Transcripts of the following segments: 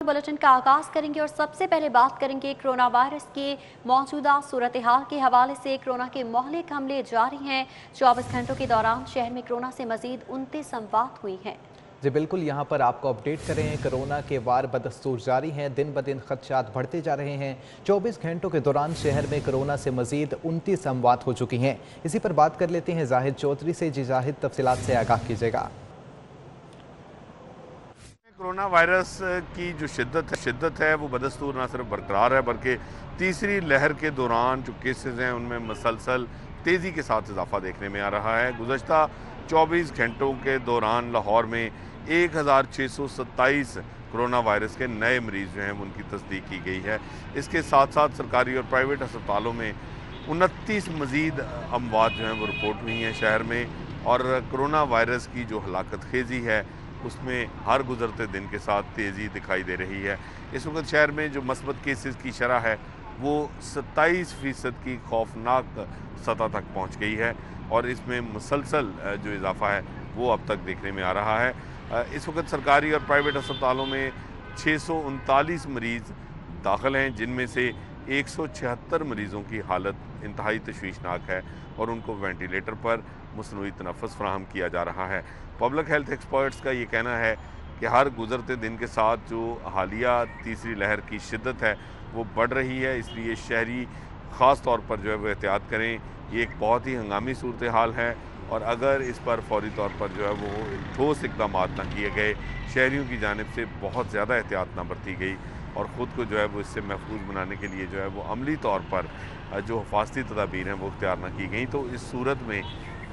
Bulletin का आगाज करेंगे और सबसे पहले बात करेंगे कोरोना वायरस के मौजूदा सूरत हाल के हवाले से। कोरोना के मोहलिक हमले जारी हैं। 24 घंटों के दौरान शहर में कोरोना से मजीद 29 अमवात हुई हैं। जी बिल्कुल, यहाँ पर आपको अपडेट कर रहे हैं। कोरोना के वार बदस्तूर जारी हैं, दिन ब दिन खदशात बढ़ते जा रहे हैं। 24 घंटों के दौरान शहर में कोरोना से मजीद 29 अमवात हो चुकी हैं। इसी पर बात कर लेते हैं जाहिद चौधरी से। जी जाहिद, तफसीलात से आगाह कीजिएगा। कोरोना वायरस की जो शिद्दत है वो बदस्तूर ना सिर्फ बरकरार है बल्कि तीसरी लहर के दौरान जो केसेस हैं उनमें मसलसल तेज़ी के साथ इजाफा देखने में आ रहा है। गुज़श्ता 24 घंटों के दौरान लाहौर में 1627 कोरोना वायरस के नए मरीज़ जो हैं उनकी तस्दीक की गई है। इसके साथ साथ सरकारी और प्राइवेट अस्पतालों में 29 मज़ीद अमवात जो हैं वो रिपोर्ट हुई हैं शहर में। और कोरोना वायरस की जो हलाकत खेजी है उसमें हर गुजरते दिन के साथ तेज़ी दिखाई दे रही है। इस वक्त शहर में जो मस्बत केसेस की शरह है वो 27% की खौफनाक सतह तक पहुंच गई है और इसमें मुसलसल जो इजाफा है वो अब तक देखने में आ रहा है। इस वक्त सरकारी और प्राइवेट अस्पतालों में 639 मरीज़ दाखिल हैं, जिनमें से 176 मरीज़ों की हालत इंतहाई तशवीशनाक है और उनको वेंटिलेटर पर मसनूई तनफ़ुस फराहम किया जा रहा है। पब्लिक हेल्थ एक्सपर्ट्स का ये कहना है कि हर गुजरते दिन के साथ जो हालिया तीसरी लहर की शिद्दत है वो बढ़ रही है, इसलिए शहरी ख़ास तौर पर जो है वो एहतियात करें। ये एक बहुत ही हंगामी सूरत हाल है और अगर इस पर फौरी तौर पर जो है वो ठोस इक़दाम न किए गए, शहरियों की जानिब से बहुत ज़्यादा एहतियात न बरती गई और ख़ुद को जो है वो इससे महफूज बनाने के लिए जो है वो अमली तौर पर जो हिफाजती तदाबीर हैं वो इख्तियार न की गई, तो इस सूरत में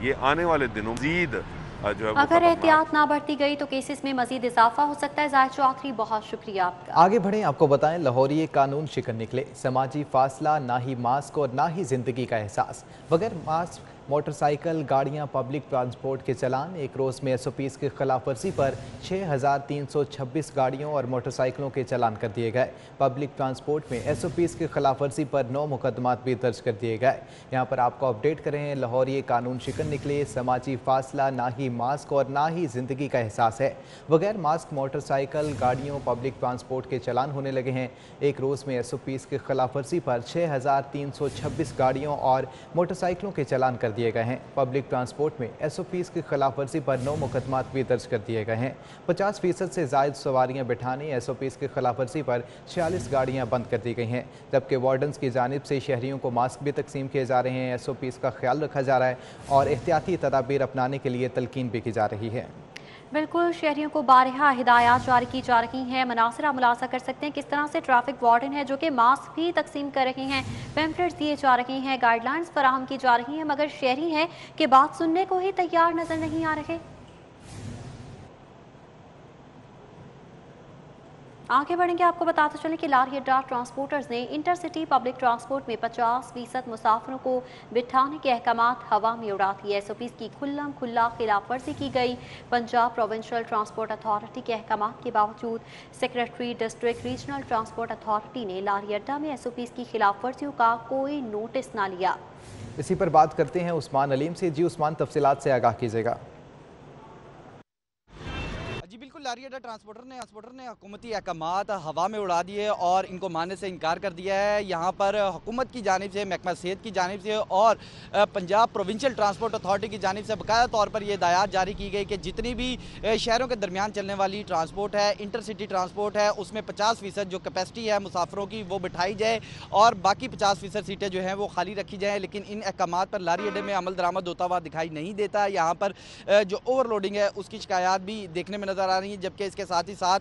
ये आने वाले दिनों मज़ीद जो है अगर एहतियात ना बढ़ती गई तो केसेस में मजीद इजाफा हो सकता है। जाहिद चौधरी, बहुत शुक्रिया आपका। आगे बढ़ें, आपको बताएं लाहौरी कानून शिकन निकले। समाजी फासला, ना ही मास्क और ना ही जिंदगी का एहसास। बगैर मास्क मोटरसाइकिल, गाड़ियां, पब्लिक ट्रांसपोर्ट के चलान। एक रोज़ में SOPs की खिलाफ वर्जी पर 6326 गाड़ियों और मोटरसाइकिलों के चलान कर दिए गए। पब्लिक ट्रांसपोर्ट में SOPs की खिलाफ वर्जी पर 9 मुकदमात भी दर्ज कर दिए गए। यहाँ पर आपको अपडेट करें, लाहौरी कानून शिकन निकले। समाजी फासला, ना ही मास्क और ना ही ज़िंदगी का एहसास है। बगैर मास्क मोटरसाइकिल, गाड़ियों, पब्लिक ट्रांसपोर्ट के चलान होने लगे हैं। एक रोज़ में SOPs की खिलाफ वर्जी पर 6326 गाड़ियों और मोटरसाइकिलों के चलान कर दिए गए हैं। पब्लिक ट्रांसपोर्ट में SOPs की खिलाफ वर्जी पर 9 मुकदमात भी दर्ज कर दिए गए हैं। 50% से ज़ायद सवारियां बिठाने, SOPs की खिलाफ वर्जी पर 46 गाड़ियां बंद कर दी गई हैं। जबकि वार्डन्स की जानिब से शहरियों को मास्क भी तकसीम किए जा रहे हैं। SOPs का ख्याल रखा जा रहा है और एहतियाती तदाबीर अपनाने के लिए तलकीन भी की जा रही है। बिल्कुल, शहरियों को बारहा हिदायत जारी की जा रही हैं। मनासरा मुलाजा कर सकते हैं किस तरह से ट्रैफिक वार्डन है जो कि मास्क भी तकसीम कर रहे हैं, पैम्फलेट्स दिए जा रहे हैं, गाइडलाइंस फराहम की जा रही हैं, मगर शहरी हैं कि बात सुनने को ही तैयार नजर नहीं आ रहे। आगे बढ़ेंगे, आपको बताते चलें कि लारी अड्डा ट्रांसपोर्टर्स ने इंटरसिटी पब्लिक ट्रांसपोर्ट में 50% मुसाफिरों को बिठाने के अहकामात हवा में उड़ा दिए। SOPs की खुल्लम खुल्ला खिलाफ वर्जी की गई। पंजाब प्रोविंशियल ट्रांसपोर्ट अथॉरिटी के अहकामात के बावजूद secretary district regional transport authority ने लारी अड्डा में SOPs की खिलाफ वर्जियों का कोई नोटिस ना लिया। इसी पर बात करते हैं उस्मान अलीम से। जी उस्मान, तफसीलात से आगाह कीजिएगा। जी बिल्कुल, लारी अड्डा ट्रांसपोर्टर ने हुकूमती अहकामात हवा में उड़ा दिए और इनको मानने से इनकार कर दिया है। यहाँ पर हुकूमत की जानिब से, महकमा सेहत की जानिब से और पंजाब प्रोविंशियल ट्रांसपोर्ट अथॉरिटी की जानिब से बकाया तौर पर यह हिदायत जारी की गई कि जितनी भी शहरों के दरमियान चलने वाली ट्रांसपोर्ट है, इंटरसिटी ट्रांसपोर्ट है, उसमें 50% जो कैपेसिटी है मुसाफरों की वो बिठाई जाए और बाकी 50% सीटें जो हैं वो खाली रखी जाएँ। लेकिन इन अहकामात पर लारी अड्डे में अमल दरामद होता हुआ दिखाई नहीं देता। यहाँ पर जो ओवरलोडिंग है उसकी शिकायत भी देखने में नजर आ रही है, जबकि इसके साथ ही साथ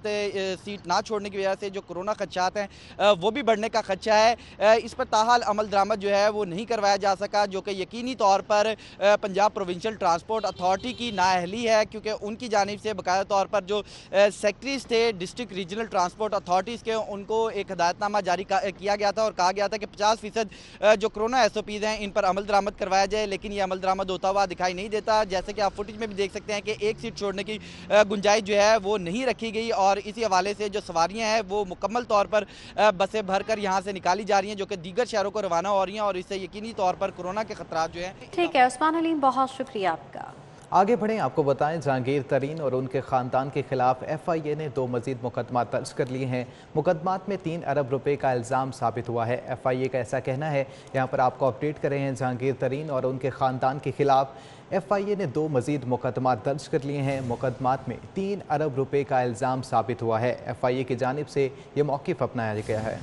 सीट ना छोड़ने की वजह से जो कोरोना खदशात हैं वो भी बढ़ने का खदशा है। इस पर ताहाल अमल दरामद जो है वो नहीं करवाया जा सका, जो कि यकीनी तौर पर पंजाब प्रोविंशियल ट्रांसपोर्ट अथॉरिटी की नाअहली है, क्योंकि उनकी जानिब से बकाया तौर पर जो सेक्रेटरीज थे डिस्ट्रिक्ट रीजनल ट्रांसपोर्ट अथॉरिटीज़ के, उनको एक हदायतनामा जारी किया गया था और कहा गया था कि 50% जो कोरोना SOPs हैं इन पर अमल दरामद करवाया जाए, लेकिन ये अमल दरामद होता हुआ दिखाई नहीं देता। जैसे कि आप फुटेज में भी देख सकते हैं कि एक सीट छोड़ने की गुंजाइश जो है वो नहीं रखी गई और इसी हवाले से जो सवारियां हैं वो मुकम्मल तौर पर बसें भरकर यहां से निकाली जा रही हैं, जो कि दीगर शहरों को रवाना हो रही हैं और इससे यकीनी तौर पर कोरोना के खतरात जो हैं। ठीक है उस्मान अलीम, बहुत शुक्रिया आपका। आगे बढ़ें, आपको बताएं जहांगीर तरीन और उनके ख़ानदान के खिलाफ FIA ने 2 मज़ीद मुकदमा दर्ज कर लिए हैं। मुकदमात में 3 अरब रुपए का इल्ज़ाम साबित हुआ है। FIA का ऐसा कहना है। यहाँ पर आपको अपडेट कर रहे हैं, जहांगीर तरीन और उनके ख़ानदान के खिलाफ FIA ने 2 मज़ीद मुकदमा दर्ज कर लिए हैं। मुकदमात में 3 अरब रुपए का इल्ज़ाम साबित हुआ है। FIA की जानिब से ये मौक़िफ़ अपनाया गया है।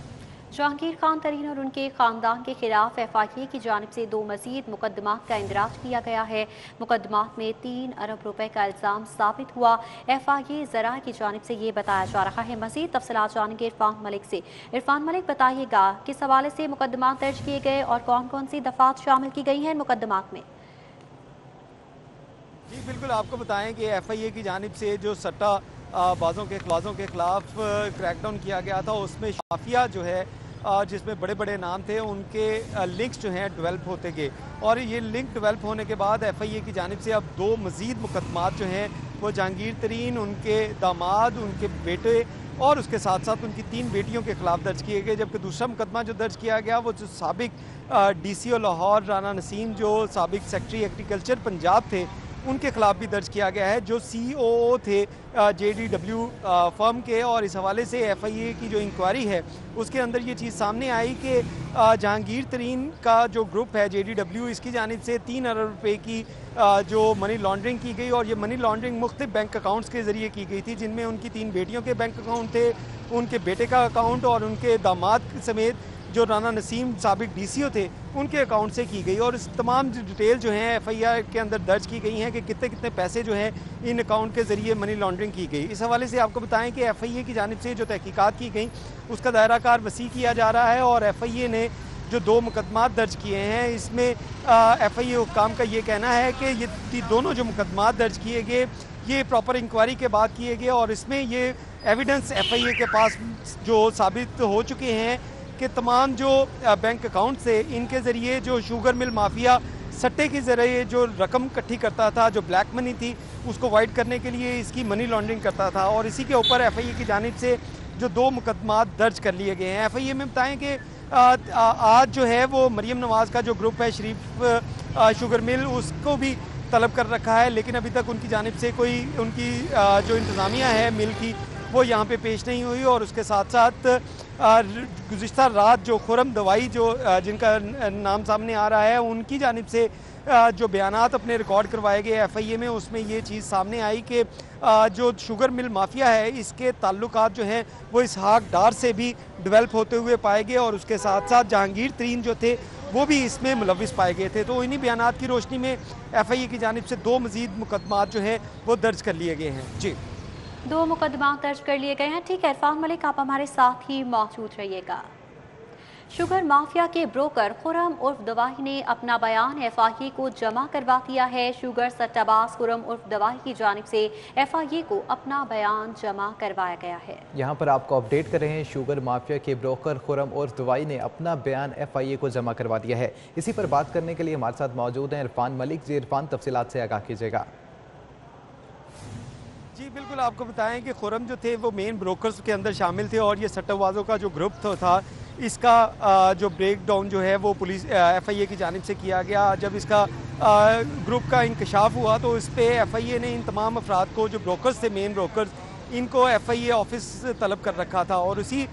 जहांगीर खान तरीन और उनके ख़ानदान के खिलाफ FIA की जानिब से 2 मज़ीद मुकदमात का इंदराज किया गया है। मुकदमात में 3 अरब रुपए का इल्ज़ाम साबित हुआ। FIA ज़राए की जानिब से ये बताया जा रहा है। मज़ीद तफसीलात जानेंगे इरफान मलिक से। इरफान मलिक, बताइएगा किस हवाले से मुकदमात दर्ज किए गए और कौन कौन सी दफ़ात शामिल की गई हैं इन मुकदमात में? जी बिल्कुल, आपको बताएं कि FIA की जानिब से जो सट्टा बाज़ों के खिलाफ क्रैकडाउन किया गया था, उसमें माफिया जो है जिसमें बड़े बड़े नाम थे, उनके लिंक्स जो हैं डेवलप होते गए और ये लिंक डेवलप होने के बाद FIA की जानिब से अब 2 मज़ीद मुकदमात जो हैं वो जहांगीर तरीन, उनके दामाद, उनके बेटे और उसके साथ साथ उनकी 3 बेटियों के खिलाफ दर्ज किए गए। जबकि दूसरा मुकदमा जो दर्ज किया गया वो जो साबिक DCO लाहौर राना नसीम, जो साबिक सेक्रेटरी एग्रीकल्चर पंजाब थे, उनके खिलाफ भी दर्ज किया गया है, जो COO थे JDW फर्म के। और इस हवाले से FIA की जो इंक्वायरी है उसके अंदर ये चीज़ सामने आई कि जहांगीर तरीन का जो ग्रुप है JDW, इसकी जानिब से 3 अरब रुपए की जो मनी लॉन्ड्रिंग की गई और ये मनी लॉन्ड्रिंग मुख्तलिफ बैंक अकाउंट्स के ज़रिए की गई थी, जिनमें उनकी 3 बेटियों के बैंक अकाउंट थे, उनके बेटे का अकाउंट और उनके दामाद समेत जो राना नसीम साबिक DCO थे उनके अकाउंट से की गई। और इस तमाम डिटेल जो हैं FIA के अंदर दर्ज की गई हैं कि कितने कितने पैसे जो हैं इन अकाउंट के ज़रिए मनी लॉन्ड्रिंग की गई। इस हवाले से आपको बताएं कि FIA की जानिब से जो तहकीकात की गई उसका दायरा कार वसी किया जा रहा है और FIA ने जो 2 मुकदमात दर्ज किए हैं, इसमें FIA हुक्काम का ये कहना है कि ये दोनों जो मुकदमात दर्ज किए गए ये प्रॉपर इंक्वायरी के बाद किए गए और इसमें ये एविडेंस FIA के पास जो साबित हो चुके हैं कि तमाम जो बैंक अकाउंट से इनके ज़रिए जो शुगर मिल माफिया सट्टे के ज़रिए जो रकम इकट्ठी करता था, जो ब्लैक मनी थी उसको वाइट करने के लिए इसकी मनी लॉन्ड्रिंग करता था। और इसी के ऊपर FIA की जानिब से जो 2 मुकदमात दर्ज कर लिए गए हैं। FIA में बताएं कि आज जो है वो मरियम नवाज़ का जो ग्रुप है शरीफ शुगर मिल, उसको भी तलब कर रखा है, लेकिन अभी तक उनकी जानिब से कोई उनकी जो इंतज़ामिया है मिल की वो यहाँ पे पेश नहीं हुई। और उसके साथ साथ गुज़िश्ता रात जो खुरम दवाई जो जिनका नाम सामने आ रहा है, उनकी जानिब से जो बयानात अपने रिकॉर्ड करवाए गए FIA में, उसमें ये चीज़ सामने आई कि जो शुगर मिल माफिया है इसके ताल्लुकात जो हैं वो इसहाक डार से भी डेवलप होते हुए पाए गए और उसके साथ साथ जहांगीर तरीन जो थे वो भी इसमें मुलविस पाए गए थे। तो इन्हीं बयानात की रोशनी में FIA की जानिब से 2 मज़ीद मुकदमात जो हैं वो दर्ज कर लिए गए हैं। जी, 2 मुकदमा दर्ज कर लिए गए हैं। ठीक है इरफान मलिक, आप हमारे साथ ही मौजूद रहिएगा। शुगर माफिया के ब्रोकर खुरम उर्फ दवाही ने अपना बयान FIA को जमा करवा दिया है। शुगर सट्टाबाज खुरम उर्फ दवाही की जानिब से FIA को अपना बयान जमा करवाया गया है। यहाँ पर आपको अपडेट कर रहे हैं, शुगर माफिया के ब्रोकर खुरम उर्फ दवाई ने अपना बयान FIA को जमा करवा दिया है। इसी पर बात करने के लिए हमारे साथ मौजूद हैं इरफान मलिक। जी इरफान, तफसीलात से आगाह कीजिएगा। जी बिल्कुल, आपको बताएं कि खुरम जो थे वो मेन ब्रोकर्स के अंदर शामिल थे और ये सट्टाबाजों का जो ग्रुप था इसका जो ब्रेक डाउन जो है वो पुलिस FIA की जानिब से किया गया। जब इसका ग्रुप का इंकशाफ हुआ तो इस पर FIA ने इन तमाम अफराद को, जो ब्रोकर्स थे, मेन ब्रोकर्स, इनको FIA ऑफिस तलब कर रखा था और उसी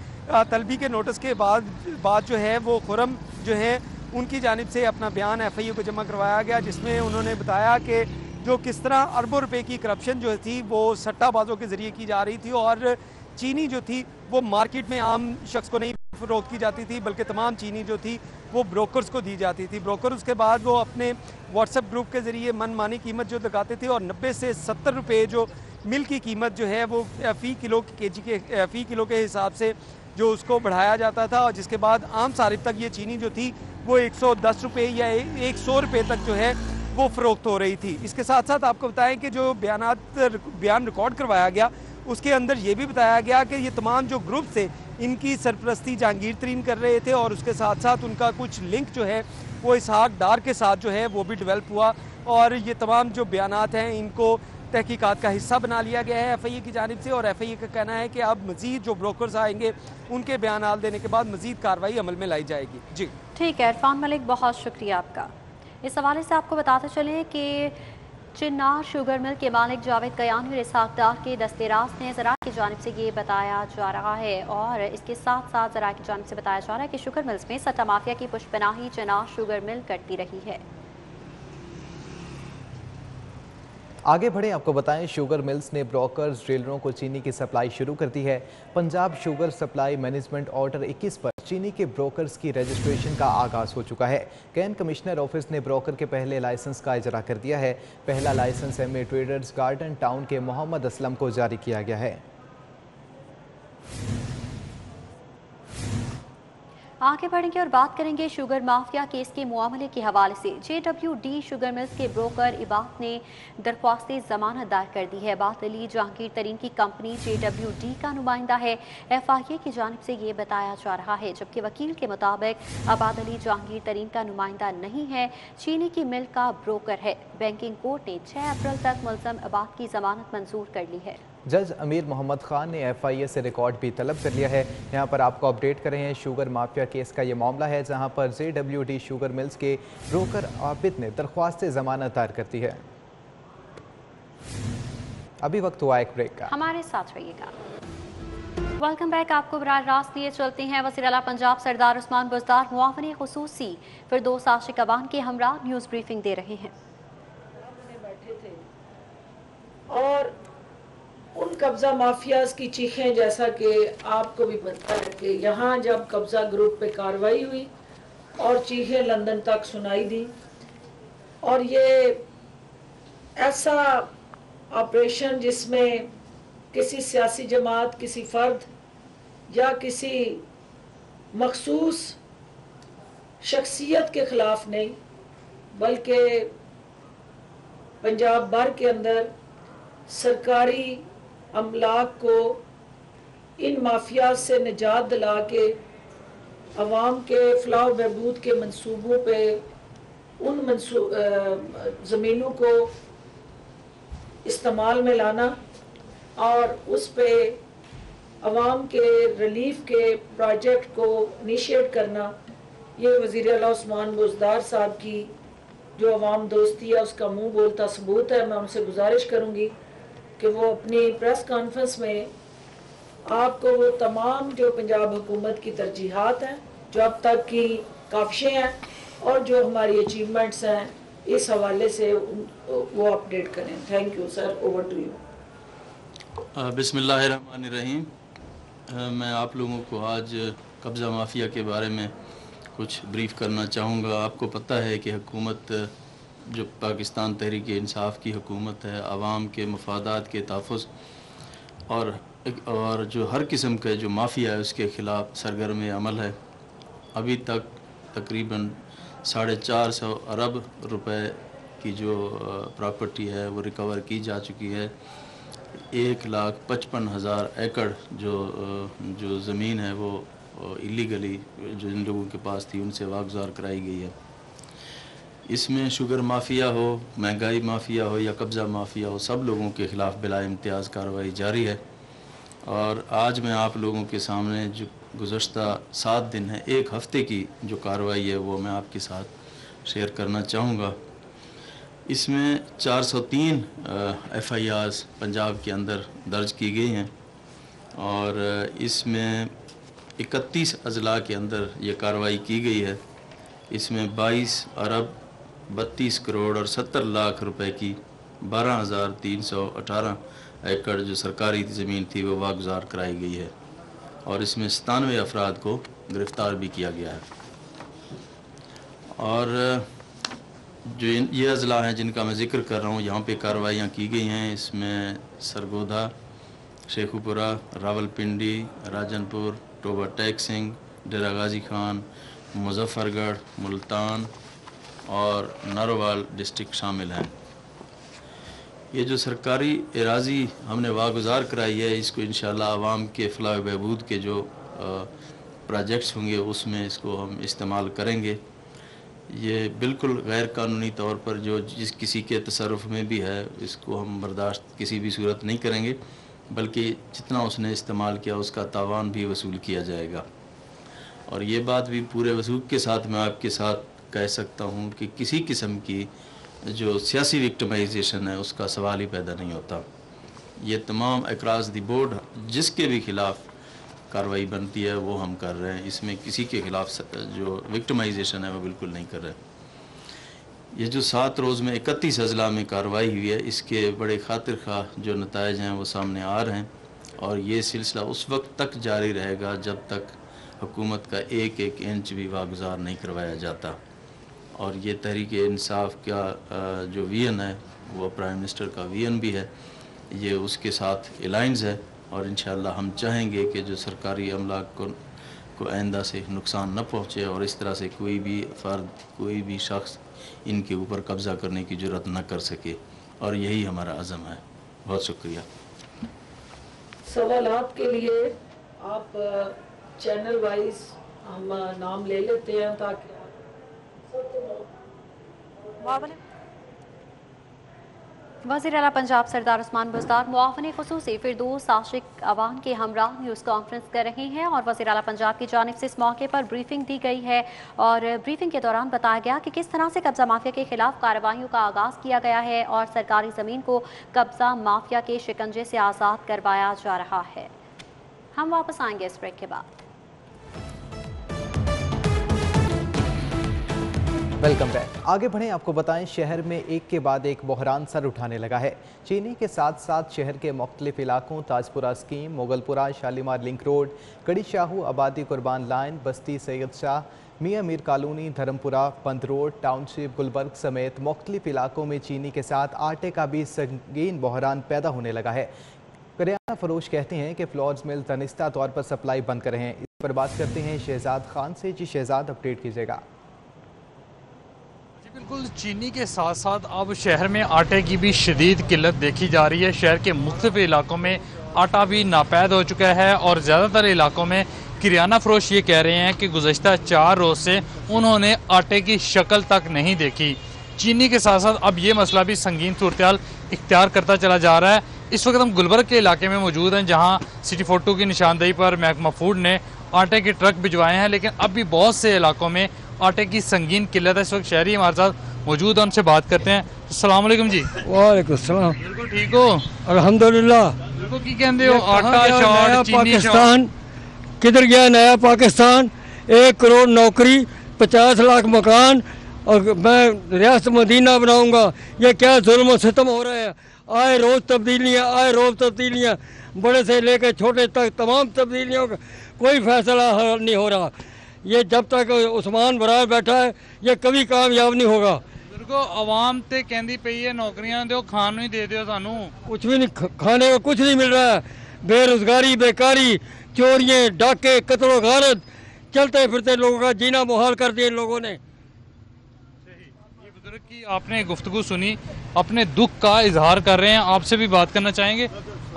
तलबी के नोटिस के बाद जो है वो खुरम जो है उनकी जानिब से अपना बयान FIA को जमा करवाया गया, जिसमें उन्होंने बताया कि जो किस तरह अरबों रुपए की करप्शन जो थी वो सट्टाबाजों के ज़रिए की जा रही थी और चीनी जो थी वो मार्केट में आम शख्स को नहीं फरोख्त की जाती थी, बल्कि तमाम चीनी जो थी वो ब्रोकर्स को दी जाती थी। ब्रोकर उसके बाद वो अपने व्हाट्सएप ग्रुप के ज़रिए मनमानी कीमत जो लगाते थे और 90 से 70 रुपये जो मिल की कीमत जो है वो फ़ी किलो के हिसाब से जो उसको बढ़ाया जाता था और जिसके बाद आम सारिफ तक ये चीनी जो थी वो 110 रुपये या 100 रुपये तक जो है वो फ़रोख्त हो रही थी। इसके साथ साथ आपको बताएं कि जो बयान रिकॉर्ड करवाया गया उसके अंदर ये भी बताया गया कि ये तमाम जो ग्रुप थे इनकी सरपरस्ती जहांगीर तरीन कर रहे थे और उसके साथ साथ उनका कुछ लिंक जो है वो इसहाक डार के साथ जो है वो भी डेवलप हुआ और ये तमाम जो बयानात हैं इनको तहकीकात का हिस्सा बना लिया गया है FIA की जानिब से। और FIA का कहना है कि अब मज़ीद जो ब्रोकर्स आएंगे उनके बयानात देने के बाद मज़ीद कार्रवाई अमल में लाई जाएगी। जी ठीक है इरफान मलिक, बहुत शुक्रिया आपका। इस हवाले से आपको बताते चलें कि चिन्नार शुगर मिल के मालिक जावेद कयानी और इसहाक डार के दस्तेराज ने ज़राए की जानिब से ये बताया जा रहा है, और इसके साथ साथ ज़राए की जानिब से बताया जा रहा है कि शुगर मिल्स में सट्टा माफिया की पुष्पनाही चिन्नार शुगर मिल करती रही है। आगे बढ़े, आपको बताएं शुगर मिल्स ने ब्रोकर्स डीलरों को चीनी की सप्लाई शुरू कर दी है। Punjab sugar supply management order 21 पर चीनी के ब्रोकर्स की रजिस्ट्रेशन का आगाज़ हो चुका है। कैन कमिश्नर ऑफिस ने ब्रोकर के पहले लाइसेंस का इजरा कर दिया है। पहला licence MA traders garden town के मोहम्मद असलम को जारी किया गया है। आगे बढ़ेंगे और बात करेंगे शुगर माफिया केस के मामले के हवाले से। JWD शुगर मिल्स के ब्रोकर इबाद ने दरख्वास्त जमानत दायर कर दी है। इबाद अली जहांगीर तरीन की कंपनी JWD का नुमाइंदा है। FIA की जानिब से ये बताया जा रहा है, जबकि वकील के मुताबिक इबाद अली जहांगीर तरीन का नुमाइंदा नहीं है, चीनी की मिल का ब्रोकर है। बैंकिंग कोर्ट ने 6 अप्रैल तक मुल्ज़म इबाद की जमानत मंजूर कर ली है। जज अमीर मोहम्मद खान ने FIA से रिकॉर्ड भी तलब कर लिया है। यहाँ पर आपको अपडेट कर रहे हैं, शुगर माफिया केस का ये मामला है जहाँ पर JWD शुगर मिल्स के ब्रोकर आबिद ने दरख्वास्त ज़मानत दायर कर दी है। अभी वक्त हुआ एक ब्रेक का, हमारे साथ रहिएगा। Welcome back. आपको बराह रास्त लिए चलते हैं वज़ीर आला पंजाब सरदार उस्मान बुज़दार मुआवने खुसूसी फिरदौस आशिक अबान के हमरा न्यूज़ ब्रीफिंग दे रहे हैं। और उन कब्जा माफियाज की चीखें, जैसा कि आपको भी पता है कि यहाँ जब कब्जा ग्रुप पे कार्रवाई हुई और चीखें लंदन तक सुनाई दी, और ये ऐसा ऑपरेशन जिसमें किसी सियासी जमात, किसी फर्द या किसी मखसूस शख्सियत के खिलाफ नहीं, बल्कि पंजाब भर के अंदर सरकारी अमलाक को इन माफिया से निजात दिला के अवाम के फलाह बहबूद के मंसूबों पे उन ज़मीनों को इस्तेमाल में लाना और उस पे अवाम के रिलीफ के प्रोजेक्ट को इनिशिएट करना, ये वज़ीर आला उस्मान बुज़दार साहब की जो अवाम दोस्ती है उसका मुंह बोलता सबूत है। मैं उनसे गुजारिश करूँगी कि वो अपनी प्रेस कॉन्फ्रेंस में आपको वो तमाम जो पंजाब हुकूमत की तरजीहात हैं, जो अब तक की काविशें हैं और जो हमारी अचीवमेंट्स हैं, इस हवाले से वो अपडेट करें। Thank you sir, over to you. बिस्मिल्लाहिर्रहमानिर्रहीम। मैं आप लोगों को आज कब्ज़ा माफिया के बारे में कुछ ब्रीफ करना चाहूँगा। आपको पता है कि हुकूमत जो पाकिस्तान तहरीक इंसाफ की हुकूमत है, आवाम के मफादात के तहफ़्फ़ुज़ और जो हर किस्म का जो माफिया है उसके ख़िलाफ़ सरगर्म अमल है। अभी तक तकरीबन 450 अरब रुपए की जो प्रॉपर्टी है वो रिकवर की जा चुकी है। 1,55,000 एकड़ जो ज़मीन है वो इलीगली जो इन लोगों के पास थी उनसे वागुज़ार कराई गई है। इसमें शुगर माफिया हो, महंगाई माफिया हो या कब्ज़ा माफिया हो, सब लोगों के ख़िलाफ़ बिला इम्तियाज़ कार्रवाई जारी है। और आज मैं आप लोगों के सामने जो गुज़श्ता 7 दिन है, 1 हफ़्ते की जो कार्रवाई है वो मैं आपके साथ शेयर करना चाहूँगा। इसमें 403 FIRs पंजाब के अंदर दर्ज की गई हैं और इसमें 31 अजला के अंदर ये कार्रवाई की गई है। इसमें 22 अरब 32 करोड़ और 70 लाख रुपए की 12,318 एकड़ जो सरकारी ज़मीन थी वो वागुज़ार कराई गई है और इसमें 97 अफराद को गिरफ़्तार भी किया गया है। और जो ये अजला हैं जिनका मैं ज़िक्र कर रहा हूँ, यहाँ पे कार्रवाइयाँ की गई हैं। इसमें सरगोधा, शेखुपुरा, रावलपिंडी, राजनपुर, टोबा टैक सिंह, डेरा गाजी खान, मुजफ्फरगढ़, मुल्तान और नारोवाल डिस्ट्रिक्ट शामिल हैं। ये जो सरकारी एराज़ी हमने वागुज़ार कराई है, इसको इंशाअल्लाह आवाम के फलाह बहबूद के जो प्रोजेक्ट्स होंगे उसमें इसको हम इस्तेमाल करेंगे। ये बिल्कुल गैर कानूनी तौर पर जो जिस किसी के तसर्रुफ़ में भी है इसको हम बर्दाश्त किसी भी सूरत नहीं करेंगे, बल्कि जितना उसने इस्तेमाल किया उसका तावान भी वसूल किया जाएगा। और ये बात भी पूरे वसूख के साथ मैं आपके साथ कह सकता हूँ कि किसी किस्म की जो सियासी विक्टिमाइजेशन है उसका सवाल ही पैदा नहीं होता। ये तमाम अक्रॉस द बोर्ड जिसके भी खिलाफ कार्रवाई बनती है वो हम कर रहे हैं, इसमें किसी के खिलाफ जो विक्टिमाइजेशन है वो बिल्कुल नहीं कर रहे। ये जो 7 रोज़ में 31 अजला में कार्रवाई हुई है, इसके बड़े खातिर खा जो नताइज हैं वो सामने आ रहे हैं, और ये सिलसिला उस वक्त तक जारी रहेगा जब तक हुकूमत का एक एक इंच भी वागुजार नहीं करवाया जाता। और ये तहरीक इंसाफ का जो विजन है वो प्राइम मिनिस्टर का विजन भी है, ये उसके साथ अलाइंस है, और इंशाअल्लाह हम चाहेंगे कि जो सरकारी अमला को आइंदा से नुकसान न पहुँचे और इस तरह से कोई भी फ़र्द कोई भी शख्स इनके ऊपर कब्ज़ा करने की जुर्रत न कर सके, और यही हमारा अज़म है। बहुत शुक्रिया। सवालात के लिए आप चैनल वाइज हम नाम ले लेते हैं ताकि वज़ीर आला पंजाब सरदार उस्मान बुज़दार मुआवने ख़ुसूसी फिरदौस आशिक अवान के हमरा न्यूज़ कॉन्फ्रेंस कर रहे हैं, और वज़ीर आला पंजाब की जानिब से इस मौके पर ब्रीफिंग दी गई है, और ब्रीफिंग के दौरान बताया गया कि किस तरह से कब्ज़ा माफिया के खिलाफ कार्रवाइयों का आगाज़ किया गया है और सरकारी ज़मीन को कब्ज़ा माफिया के शिकंजे से आज़ाद करवाया जा रहा है। हम वापस आएंगे इस ब्रेक के बाद। Welcome back. आगे बढ़ें, आपको बताएं शहर में एक के बाद एक बहरान सर उठाने लगा है। चीनी के साथ साथ शहर के मुख्तलिफ इलाकों Tajpura scheme, Mughalpura, Shalimar link road, Garhi Shahu, Abadi Qurban line, Basti Saiyed Shah, Mian Mir colony, Dharampura, Pant road, township, Gulberg समेत मुख्तलिफ इलाकों में चीनी के साथ आटे का भी संगीन बहरान पैदा होने लगा है। करियाना फरोश कहते हैं कि फ्लोर्स मिल तनिस्ता तौर पर सप्लाई बंद कर रहे हैं। इस पर बात करते हैं शहजाद खान से। जी शहजाद, अपडेट कीजिएगा। बिल्कुल, चीनी के साथ साथ अब शहर में आटे की भी शदीद किल्लत देखी जा रही है। शहर के मुख्तलिफ इलाकों में आटा भी नापैद हो चुका है, और ज़्यादातर इलाकों में किराना फरोश ये कह रहे हैं कि गुज़श्ता 4 रोज़ से उन्होंने आटे की शक्ल तक नहीं देखी। चीनी के साथ साथ अब ये मसला भी संगीन सूरत इख्तियार करता चला जा रहा है। इस वक्त हम गुलबर्ग के इलाके में मौजूद हैं, जहाँ सिटी फोटो की निशानदेही पर महकमा फूड ने आटे के ट्रक भिजवाए हैं, लेकिन अब भी बहुत से इलाकों में आटे की संगीन किल्लत है। इस वक्त शहरी हमारे साथ मौजूद हैं, उनसे बात करते हैं। अस्सलाम वालेकुम जी। वालेकुम सलाम। बिल्कुल ठीक हो? अल्हम्दुलिल्लाह। बिल्कुल, की कहते हो आटा शॉर्ट, चीनी पाकिस्तान किधर गया नया पाकिस्तान? 1 करोड़ नौकरी, 50 लाख मकान, और मैं रियासत मदीना बनाऊंगा। ये क्या जुल्म और सितम हो रहा है? आए रोज़ तब्दीलियाँ, आए रोज़ तब्दीलियाँ, बड़े से लेकर छोटे तक तमाम तब्दीलियों का कोई फैसला हल नहीं हो रहा। ये जब तक उस्मान बरार बैठा है ये कभी कामयाब नहीं होगा। बिल्कुल, आवाम ते कहती पई है नौकरियां दो, खान नहीं दे दो, सानू कुछ भी नहीं, खाने को कुछ नहीं मिल रहा है। बेरोजगारी, बेकारी, चोरियाँ, डाके, कत्ल गारत, चलते फिरते लोगों का जीना मुहाल कर दिया इन लोगों ने। ये बुजुर्ग की आपने गुफ्तगू सुनी, अपने दुख का इजहार कर रहे हैं। आपसे भी बात करना चाहेंगे।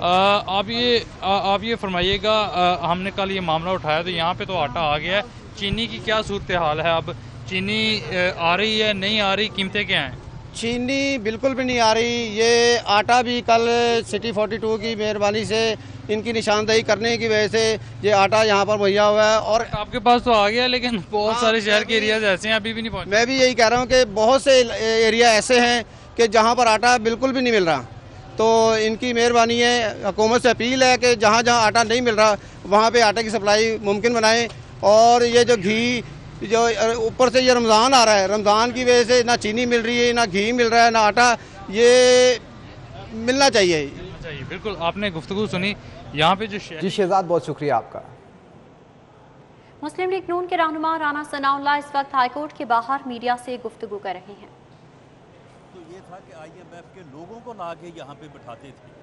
आप ये फरमाइएगा, हमने कल ये मामला उठाया तो यहाँ पे तो आटा आ गया है, चीनी की क्या सूरत हाल है? अब चीनी आ रही है, नहीं आ रही, कीमतें क्या हैं? चीनी बिल्कुल भी नहीं आ रही। ये आटा भी कल सिटी 42 की मेहरबानी से, इनकी निशानदेही करने की वजह से ये आटा यहाँ पर मुहैया हुआ है। और आपके पास तो आ गया, लेकिन बहुत सारे शहर के एरियाज ऐसे हैं अभी भी नहीं पहुँचे। मैं भी यही कह रहा हूँ कि बहुत से एरिया ऐसे हैं कि जहाँ पर आटा बिल्कुल भी नहीं मिल रहा। तो इनकी मेहरबानी है, हुकूमत से अपील है कि जहाँ जहाँ आटा नहीं मिल रहा वहाँ पे आटे की सप्लाई मुमकिन बनाएं। और ये जो घी, जो ऊपर से ये रमज़ान आ रहा है, रमज़ान की वजह से ना चीनी मिल रही है, ना घी मिल रहा है, ना आटा, ये मिलना चाहिए। बिल्कुल, आपने गुफ्तगू सुनी यहाँ पे जो जी शहजाद, बहुत शुक्रिया आपका। मुस्लिम लीग नून के रहनुमा राना सनाउल्लाह इस वक्त हाईकोर्ट के बाहर मीडिया से गुफ्तगू कर रहे हैं। तो ये था कि IMF के लोगों को ला के यहाँ पे बिठाते थे,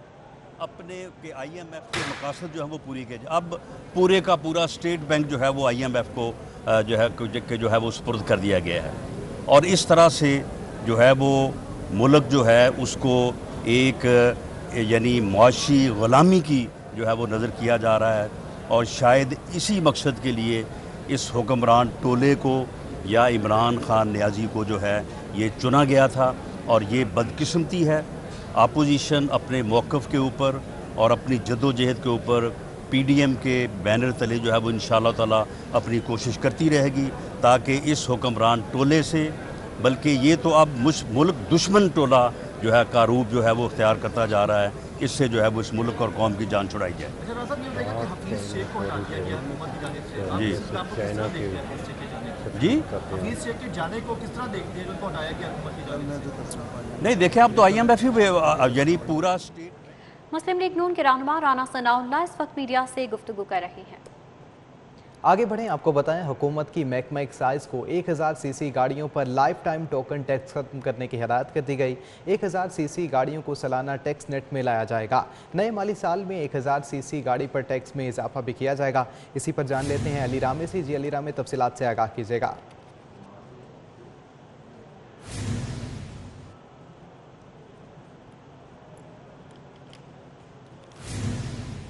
अपने के IMF के मकासद जो है वो पूरी के। अब पूरे का पूरा स्टेट बैंक जो है वो IMF को जो है वो सुपुर्द कर दिया गया है, और इस तरह से जो है वो मुल्क जो है उसको एक यानी मुआशी ग़ुलामी की जो है वो नज़र किया जा रहा है। और शायद इसी मकसद के लिए इस हुक्मरान टोले को या इमरान खान नियाज़ी को जो है ये चुना गया था। और ये बदकिस्मती है, अपोजिशन अपने मौक़िफ़ के ऊपर और अपनी जद्दोजहद के ऊपर PDM के बैनर तले जो है वो इंशाअल्लाह ताला अपनी कोशिश करती रहेगी ताकि इस हुक्मरान टोले से बल्कि ये तो अब मुल्क दुश्मन टोला जो है का रूप जो है वो इख्तियार करता जा रहा है। इससे जो है वो इस मुल्क और कौम की जान छुड़ाई जाए। जी जी नहीं देखें, अब तो IMF ही यानी पूरा स्टेट। मुस्लिम लीग नून के रहनुमा राना सनाउल्लाह इस वक्त मीडिया से गुफ्तगू कर रहे हैं। आगे बढ़ें, आपको बताएं हुकूमत की महकमा एक्साइज को 1000 सीसी गाड़ियों पर लाइफ टाइम टोकन टैक्स खत्म करने की हिदायत कर दी गई। 1000 सीसी गाड़ियों को सालाना टैक्स नेट में लाया जाएगा। नए माली साल में 1000 सीसी गाड़ी पर टैक्स में इजाफा भी किया जाएगा। इसी पर जान लेते हैं अली रामे से। जी अली रामे, तफसीलात से आगाह कीजिएगा।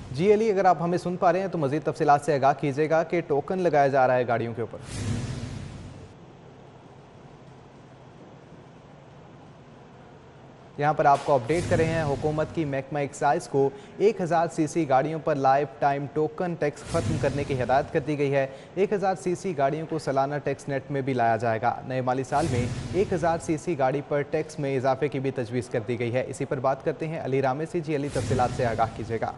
जी अली, अगर आप हमें सुन पा रहे हैं तो मज़ीद तफसीलात से आगाह कीजिएगा कि टोकन लगाया जा रहा है गाड़ियों के ऊपर। यहाँ पर आपको अपडेट कर रहे हैं, हुकूमत की महकमा एक्साइज को 1000 सीसी गाड़ियों पर लाइफ टाइम टोकन टैक्स खत्म करने की हिदायत कर दी गई है। 1000 सीसी गाड़ियों को सालाना टैक्स नेट में भी लाया जाएगा। नए माली साल में 1000 सीसी गाड़ी पर टैक्स में इजाफे की भी तजवीज़ कर दी गई है। इसी पर बात करते हैं अली रामे से। जी अली, तफसीलात से आगाह कीजिएगा।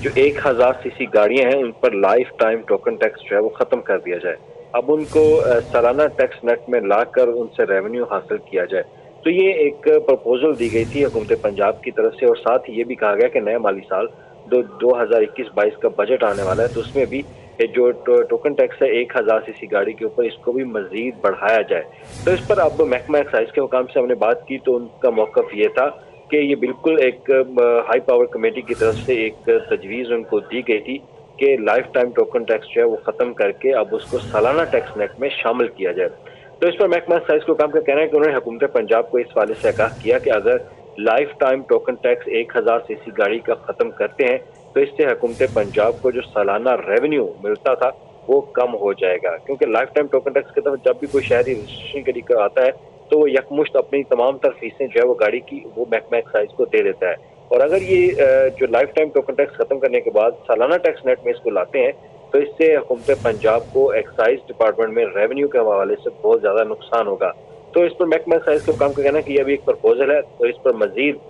जो 1000 सीसी गाड़ियां हैं उन पर लाइफ टाइम टोकन टैक्स जो है वो खत्म कर दिया जाए। अब उनको सालाना टैक्स नेट में लाकर उनसे रेवेन्यू हासिल किया जाए। तो ये एक प्रपोजल दी गई थी हुकूमत पंजाब की तरफ से, और साथ ही ये भी कहा गया कि नया माली साल 2021-22 का बजट आने वाला है तो उसमें भी जो टोकन टैक्स है 1000 सीसी गाड़ी के ऊपर, इसको भी मजीद बढ़ाया जाए। तो इस पर अब महकमा एक्साइज के हुकाम से हमने बात की तो उनका मौक़िफ़ ये था कि ये बिल्कुल एक हाई पावर कमेटी की तरफ से एक तजवीज़ उनको दी गई थी कि लाइफ टाइम टोकन टैक्स जो है वो ख़त्म करके अब उसको सालाना टैक्स नेट में शामिल किया जाए। तो इस पर महकमा एक्साइज को काम का कहना है कि उन्होंने हुकूमत पंजाब को इस हवाले से आगाह किया कि अगर life time token tax 1000 CC गाड़ी का ख़त्म करते हैं तो इससे हुकूमत पंजाब को जो सालाना रेवेन्यू मिलता था वो कम हो जाएगा, क्योंकि लाइफ टाइम टोकन टैक्स के तहत जब भी कोई शहरी रजिस्ट्रेशन के लिए आता है तो वो यकमुश्त अपनी तमाम तर फीसें जो है वो गाड़ी की वो महकमा एक्साइज को दे देता है। और अगर ये जो लाइफ टाइम टोकन टैक्स खत्म करने के बाद सालाना टैक्स नेट में इसको लाते हैं तो इससे हुकूमत पंजाब को एक्साइज डिपार्टमेंट में रेवेन्यू के हवाले से बहुत ज़्यादा नुकसान होगा। तो इस पर महकमा एक्साइज को काम का कहना है कि यह भी एक प्रपोजल है, तो इस पर मजीद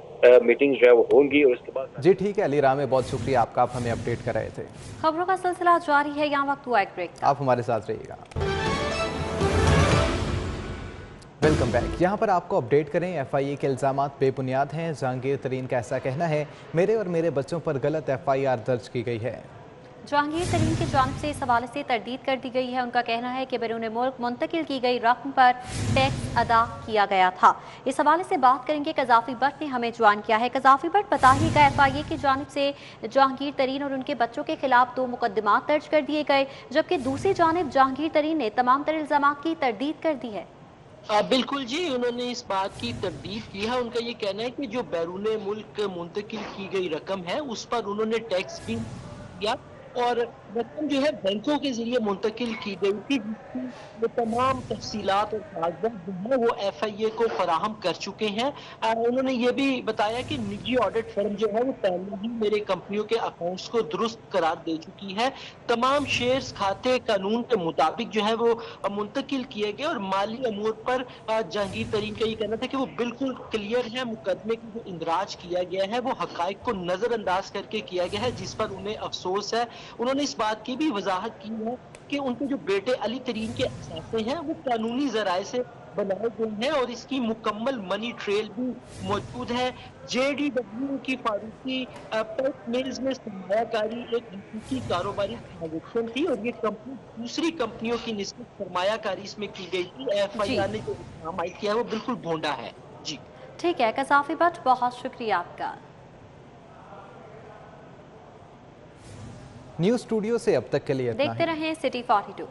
मीटिंग जो है वो होंगी और इसके बाद। जी ठीक है अली रामे, बहुत शुक्रिया आपका, आप हमें अपडेट कर रहे थे। खबरों का सिलसिला जारी है, यहाँ वक्त हुआ एक ब्रेक। आप हमारे साथ रहिएगा। Welcome back. यहाँ पर आपको अपडेट करें, FIA के इल्ज़ामात बेबुनियाद हैं। जहांगीर तरीन का ऐसा कहना है, मेरे और मेरे बच्चों पर गलत FIR दर्ज की गई है। जहांगीर तरीन की जानिब से इस हवाले से तरदीद कर दी गई है। उनका कहना है कि बैरून मुल्क मुंतकिल की गई रकम पर टैक्स अदा किया गया था। इस हवाले से बात करेंगे, कज़ाफ़ी भट्ट ने हमें ज्वाइन किया है। कज़ाफ़ी भट्ट, बताइएगा FIA की जानिब से जहांगीर तरीन और उनके बच्चों के खिलाफ 2 मुकदमात दर्ज कर दिए गए, जबकि दूसरी जानिब जहांगीर तरीन ने तमाम तर इल्ज़ामात की तरदीद कर दी है। बिल्कुल जी, उन्होंने इस बात की तरदीद की है। उनका ये कहना है कि जो बैरून मुल्क मुंतकिल की गई रकम है उस पर उन्होंने टैक्स भी दिया और रकम जो है बैंकों के जरिए मुंतकिल की गई थी, जिसकी वो तमाम तफसीलात और कागजात जो है वो FIA को फराहम कर चुके हैं। उन्होंने ये भी बताया कि निजी ऑडिट फर्म जो है वो पहले ही मेरे कंपनियों के अकाउंट्स को दुरुस्त करार दे चुकी है। तमाम शेयर्स खाते कानून के मुताबिक जो है वो मुंतकिल किए गए और माली अमूर पर जहांगीर तरीन का ये कहना था कि वो बिल्कुल क्लियर है। मुकदमे की जो इंदराज किया गया है वो हकाइक को नज़रअंदाज करके किया गया है, जिस पर उन्हें अफसोस है। उन्होंने इस बात की भी वजाहत की है कि उनके जो बेटे अली तरीन के असासे हैं वो कानूनी जराए से बनाए गए हैं और इसकी मुकम्मल मनी ट्रेल भी मौजूद है। JDW की फारूकी पल्प मिल्स में सरमायाकारी एक हकीकी कारोबारी ट्रांजेक्शन थी और ये कंपनी दूसरी कंपनियों की निस्बत सरमायाकारी इसमें की गई थी। FIA ने जो इल्जाम आयद किया है वो बिल्कुल भोंडा है। जी ठीक है कज़ाफ़ी भट्ट, बहुत शुक्रिया आपका। न्यूज़ स्टूडियो से अब तक के लिए देखते रहें सिटी 42।